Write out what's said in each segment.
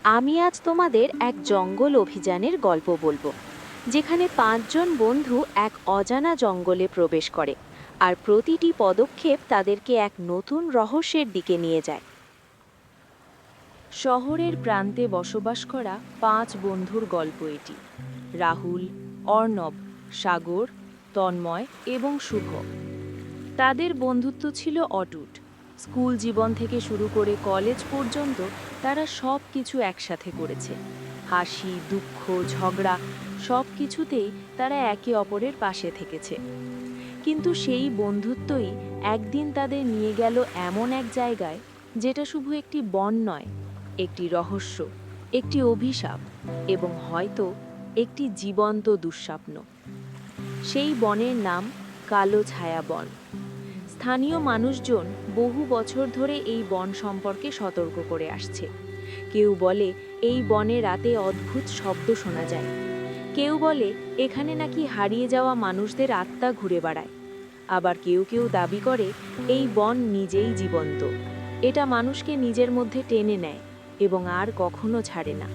আমি আজ তোমাদের এক জঙ্গল অভিযানের গল্প বলবো, যেখানে 5জন বন্ধু এক অজানা জঙ্গলে প্রবেশ করে আর প্রতিটি পদক্ষেপ তাদেরকে এক নতুন রহস্যের দিকে নিয়ে যায়। শহরের প্রান্তে বসবাস করা 5 বন্ধুর গল্প এটি। রাহুল, অর্ণব, সাগর, তন্ময় এবং শুভ। তাদের বন্ধুত্ব ছিল অটুট। স্কুল জীবন থেকে শুরু করে কলেজ পর্যন্ত তারা সব কিছু একসাথে করেছে। হাসি, দুঃখ, ঝগড়া সব কিছুতেই তারা একে অপরের পাশে থেকেছে। কিন্তু সেই বন্ধুত্বই একদিন তাদের নিয়ে গেল এমন এক জায়গায়, যেটা শুধু একটি বন নয়, একটি রহস্য, একটি অভিশাপ এবং হয়তো একটি জীবন্ত দুঃস্বপ্ন। সেই বনের নাম কালো ছায়া বন। স্থানীয় মানুষজন বহু বছর ধরে এই বন সম্পর্কে সতর্ক করে আসছে। কেউ বলে এই বনে রাতে অদ্ভুত শব্দ শোনা যায়, কেউ বলে এখানে নাকি হারিয়ে যাওয়া মানুষদের আত্মা ঘুরে বেড়ায়, আবার কেউ কেউ দাবি করে এই বন নিজেই জীবন্ত, এটা মানুষকে নিজের মধ্যে টেনে নেয় এবং আর কখনো ছাড়ে না।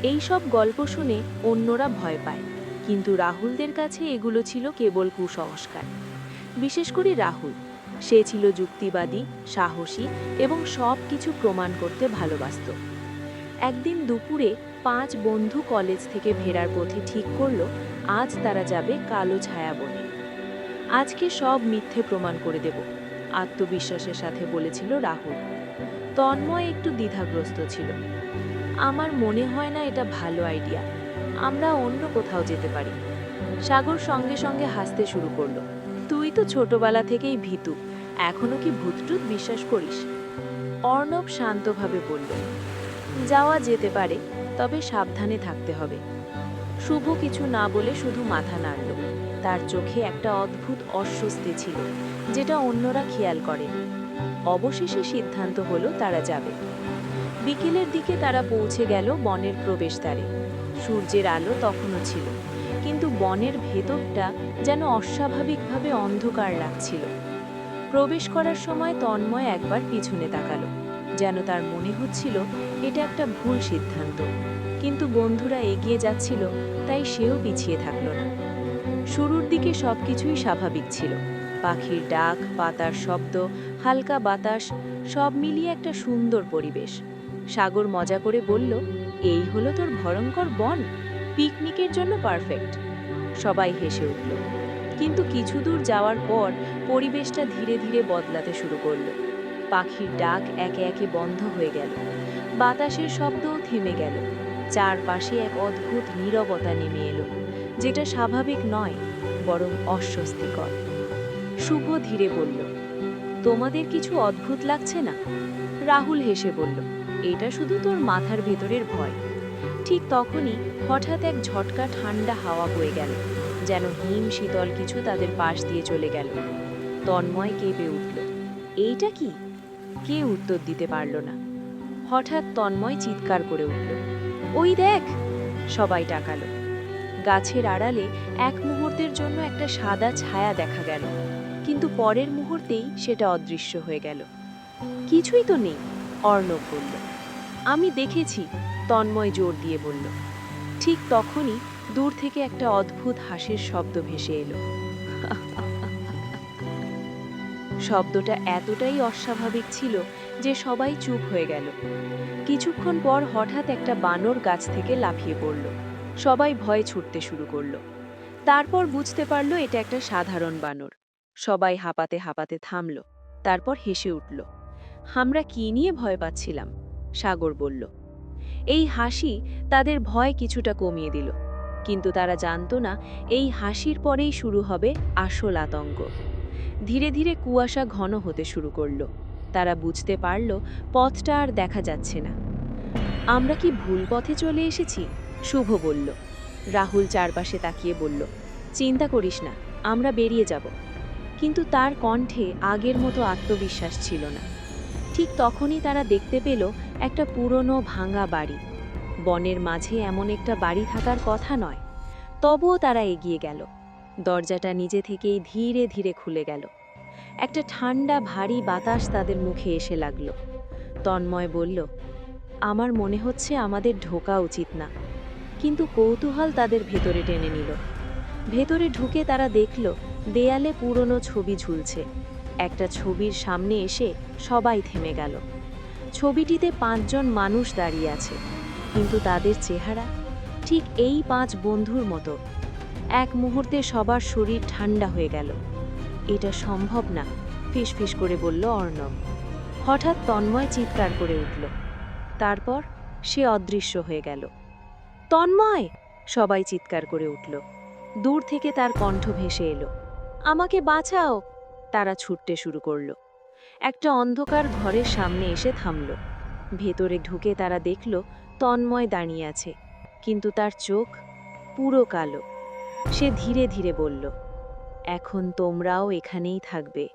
এই সব গল্প শুনে অন্যরা ভয় পায়, কিন্তু রাহুলদের কাছে এগুলো ছিল কেবল কুসংস্কার। বিশেষ করে রাহুল, সে ছিল যুক্তিবাদী, সাহসী এবং সব কিছু প্রমাণ করতে ভালোবাসত। একদিন দুপুরে 5 বন্ধু কলেজ থেকে ফেরার পথে ঠিক করলো আজ তারা যাবে কালো ছায়া বনে। আজকে সব মিথ্যে প্রমাণ করে দেব, আত্মবিশ্বাসের সাথে বলেছিল রাহুল। তন্ময় একটু দ্বিধাগ্রস্ত ছিল। আমার মনে হয় না এটা ভালো আইডিয়া, আমরা অন্য কোথাও যেতে পারি। সাগর সঙ্গে সঙ্গে হাসতে শুরু করলো। তুই তো ছোটবেলা থেকেই ভীতু, এখনো কি ভূতটুত বিশ্বাস করিস? অর্ণব শান্তভাবে বলল, যাওয়া যেতে পারে, তবে সাবধানে থাকতে হবে। শুভ কিছু না বলে শুধু মাথা নাড়ল। তার চোখে একটা অদ্ভুত অস্বস্তি ছিল, যেটা অন্যরা খেয়াল করেনি। অবশেষে সিদ্ধান্ত হলো তারা যাবে। বিকেলের দিকে তারা পৌঁছে গেল বনের প্রবেশদ্বারে। সূর্যের আলো তখনও ছিল, কিন্তু বনের ভেতরটা যেন অস্বাভাবিকভাবে অন্ধকার লাগছিল। প্রবেশ করার সময় তন্ময় একবার পিছনে তাকালো, যেন তার মনে হচ্ছিল এটা একটা ভুল সিদ্ধান্ত। কিন্তু বন্ধুরা এগিয়ে যাচ্ছিল, তাই সেও পিছিয়ে থাকলো না। শুরুর দিকে সবকিছুই স্বাভাবিক ছিল। পাখির ডাক, পাতার শব্দ, হালকা বাতাস, সব মিলিয়ে একটা সুন্দর পরিবেশ। সাগর মজা করে বলল, এই হলো তোর ভয়ঙ্কর বন, পিকনিকের জন্য পারফেক্ট। সবাই হেসে উঠল। কিন্তু কিছু দূর যাওয়ার পর পরিবেশটা ধীরে ধীরে বদলাতে শুরু করলো। পাখির ডাক একে একে বন্ধ হয়ে গেল, বাতাসের শব্দও থেমে গেল। চারপাশে এক অদ্ভুত নীরবতা নেমে এলো, যেটা স্বাভাবিক নয়, বরং অস্বস্তিকর। শুভ ধীরে বলল, তোমাদের কিছু অদ্ভুত লাগছে না? রাহুল হেসে বলল, এটা শুধু তোর মাথার ভেতরের ভয়। ঠিক তখনই হঠাৎ এক ঝটকা ঠান্ডা হাওয়া বয়ে গেল, যেন হিম শীতল কিছু তাদের পাশ দিয়ে চলে গেল। তন্ময় কেঁপে উঠল, এইটা কি? কেউ উত্তর দিতে পারল না। হঠাৎ তন্ময় চিৎকার করে উঠল, ওই দেখ! সবাই তাকালো। গাছের আড়ালে এক মুহূর্তের জন্য একটা সাদা ছায়া দেখা গেল, কিন্তু পরের মুহূর্তেই সেটা অদৃশ্য হয়ে গেল। কিছুই তো নেই, অর্ণব বলল। আমি দেখেছি, তন্ময় জোর দিয়ে বলল। ঠিক তখনই দূর থেকে একটা অদ্ভুত হাসির শব্দ ভেসে এলো। শব্দটা এতটাই অস্বাভাবিক ছিল যে সবাই চুপ হয়ে গেল। কিছুক্ষণ পর হঠাৎ একটা বানর গাছ থেকে লাফিয়ে পড়ল। সবাই ভয়ে ছুটতে শুরু করলো। তারপর বুঝতে পারল এটা একটা সাধারণ বানর। সবাই হাঁপাতে হাঁপাতে থামল, তারপর হেসে উঠল। আমরা কি নিয়ে ভয় পাচ্ছিলাম? সাগর বলল। এই হাসি তাদের ভয় কিছুটা কমিয়ে দিল, কিন্তু তারা জানতো না এই হাসির পরেই শুরু হবে আসল আতঙ্ক। ধীরে ধীরে কুয়াশা ঘন হতে শুরু করলো। তারা বুঝতে পারল পথটা আর দেখা যাচ্ছে না। আমরা কি ভুল পথে চলে এসেছি? শুভ বলল। রাহুল চারপাশে তাকিয়ে বলল, চিন্তা করিস না, আমরা বেরিয়ে যাব। কিন্তু তার কণ্ঠে আগের মতো আত্মবিশ্বাস ছিল না। ঠিক তখনই তারা দেখতে পেল একটা পুরনো ভাঙা বাড়ি। বনের মাঝে এমন একটা বাড়ি থাকার কথা নয়, তবুও তারা এগিয়ে গেল। দরজাটা নিজে থেকেই ধীরে ধীরে খুলে গেল। একটা ঠান্ডা ভারী বাতাস তাদের মুখে এসে লাগলো। তন্ময় বলল, আমার মনে হচ্ছে আমাদের ঢোকা উচিত না। কিন্তু কৌতূহল তাদের ভেতরে টেনে নিল। ভেতরে ঢুকে তারা দেখল দেয়ালে পুরনো ছবি ঝুলছে। একটা ছবির সামনে এসে সবাই থেমে গেল। ছবিটিতে 5 জন মানুষ দাঁড়িয়ে আছে, কিন্তু তাদের চেহারা ঠিক এই 5 বন্ধুর মতো। এক মুহূর্তে সবার শরীর ঠান্ডা হয়ে গেল। এটা সম্ভব না, ফিসফিস করে বলল অর্ণব। হঠাৎ তন্ময় চিৎকার করে উঠল। তারপর সে অদৃশ্য হয়ে গেল। তন্ময়! সবাই চিৎকার করে উঠল। দূর থেকে তার কণ্ঠ ভেসে এলো, আমাকে বাঁচাও! তারা ছুটতে শুরু করল। একটা অন্ধকার ঘরের সামনে এসে থামল। ভেতরে ঢুকে তারা দেখল তন্ময় দাঁড়িয়ে আছে, কিন্তু তার চোখ পুরো কালো। সে ধীরে ধীরে বলল, এখন তোমরাও এখানেই থাকবে।